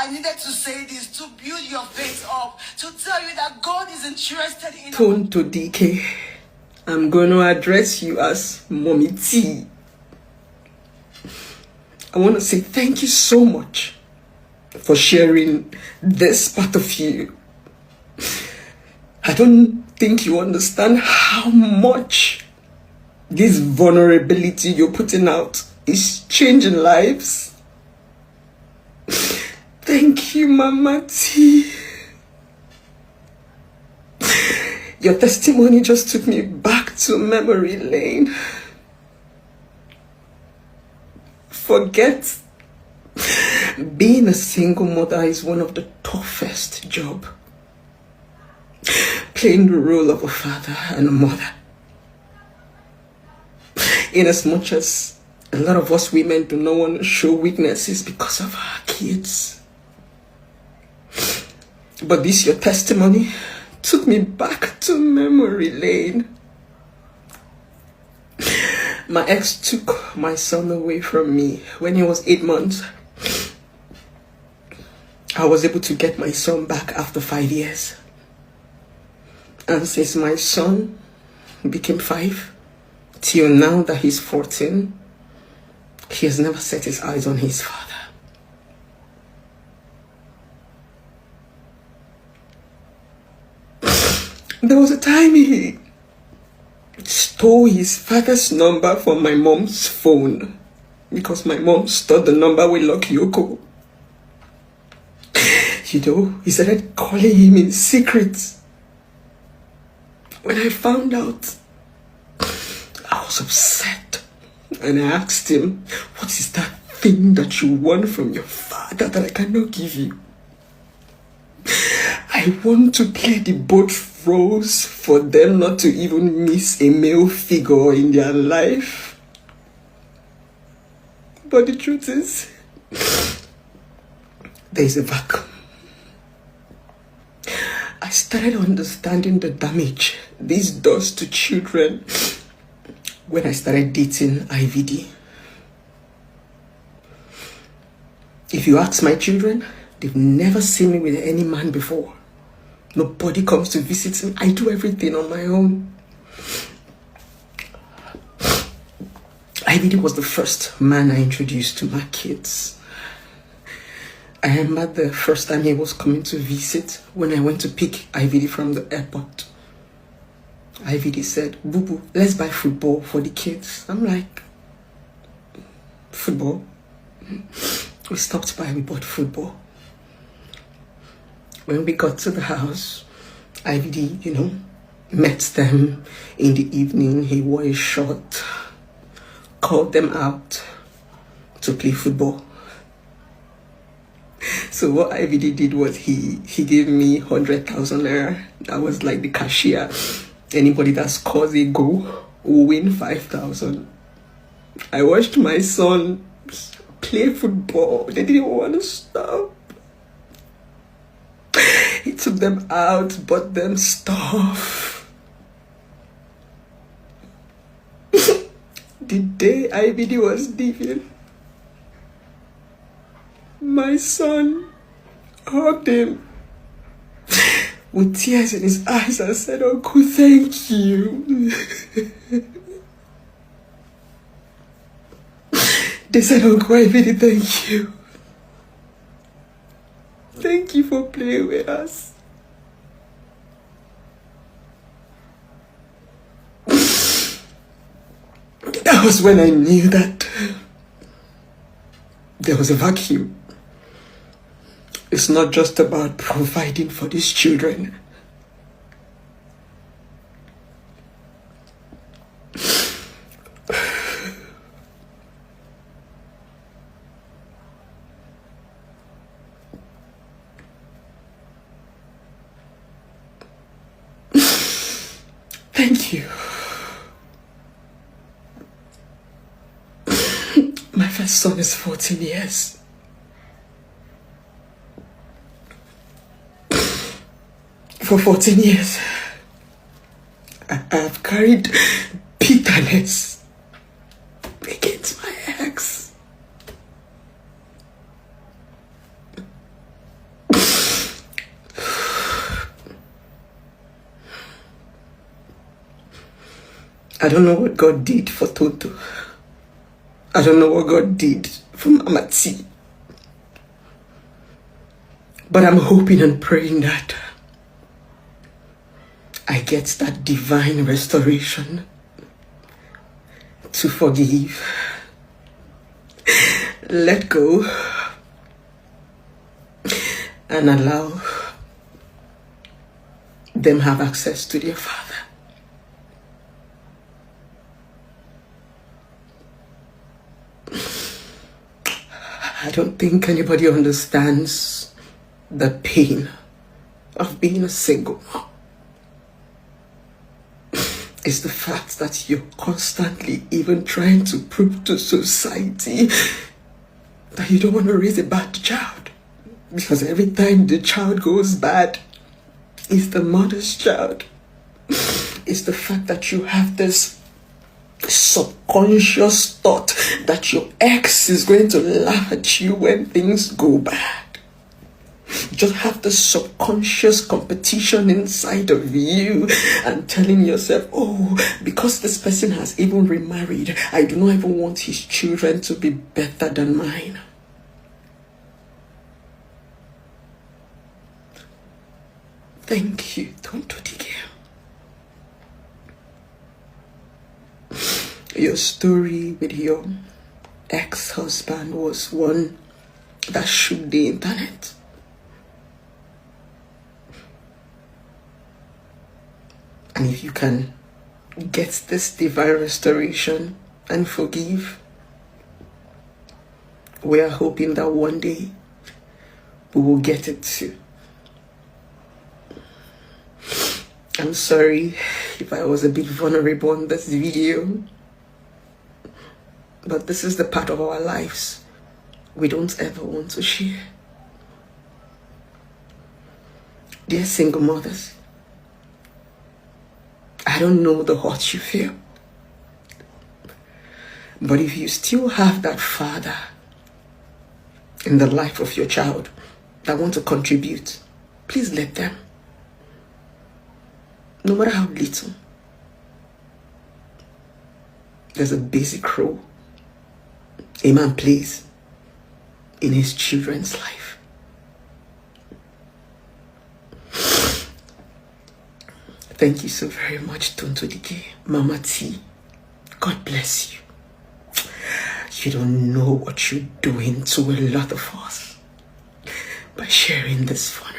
I needed to say this to build your faith up, to tell you that God is interested in... Tone to DK. I'm going to address you as Mommy T. I want to say thank you so much for sharing this part of you. I don't think you understand how much this vulnerability you're putting out is changing lives. Thank you, Mama T. Your testimony just took me back to memory lane. Forget being a single mother is one of the toughest jobs. Playing the role of a father and a mother. In as much as a lot of us women do not want to show weaknesses because of our kids. But this, your testimony, took me back to memory lane. My ex took my son away from me when he was 8 months. I was able to get my son back after 5 years. And since my son became 5, till now that he's 14, he has never set his eyes on his father. There was a time he stole his father's number from my mom's phone because my mom stored the number with Lucky Yoko. You know, he started calling him in secret. When I found out, I was upset. And I asked him, what is that thing that you want from your father that I cannot give you? I want to clear the both roles for them not to even miss a male figure in their life. But the truth is, there is a vacuum. I started understanding the damage this does to children when I started dating IVD. If you ask my children, they've never seen me with any man before. Nobody comes to visit me. I do everything on my own. IVD was the first man I introduced to my kids. I remember the first time he was coming to visit when I went to pick IVD from the airport. IVD said, "Boo boo, let's buy football for the kids." I'm like, football? We stopped by, we bought football. When we got to the house, IVD, met them in the evening. He wore a short, called them out to play football. So what IVD did was he gave me 100,000 naira. That was like the cashier. Anybody that scores a goal will win 5,000. I watched my son play football. They didn't want to stop. He took them out, bought them stuff. The day IVD was leaving, my son hugged him with tears in his eyes and said, "Uncle, thank you." They said, "Uncle, I really thank you. Thank you for playing with us." That was when I knew that there was a vacuum. It's not just about providing for these children. Thank you. My first son is 14 years. For 14 years, I've carried bitterness against my ex. I don't know what God did for Toto. I don't know what God did for Mama T. But I'm hoping and praying that I get that divine restoration to forgive, let go, and allow them have access to their Father. I don't think anybody understands the pain of being a single mom. It's the fact that you're constantly even trying to prove to society that you don't want to raise a bad child. Because every time the child goes bad, it's the mother's child. It's the fact that you have this subconscious thought that your ex is going to laugh at you when things go bad. You just have this subconscious competition inside of you and telling yourself, oh, because this person has even remarried, I do not even want his children to be better than mine. Thank you, Tonto Dike. Your story with your ex-husband was one that shook the internet. And if you can get this divine restoration and forgive, we are hoping that one day we will get it too. I'm sorry if I was a bit vulnerable in this video, but this is the part of our lives we don't ever want to share. Dear single mothers, I don't know the hurt you feel, but if you still have that father in the life of your child that want to contribute, please let them. No matter how little, there's a basic role a man plays in his children's life. Thank you so very much, Tonto Dike. Mama T, God bless you. You don't know what you're doing to a lot of us by sharing this fun.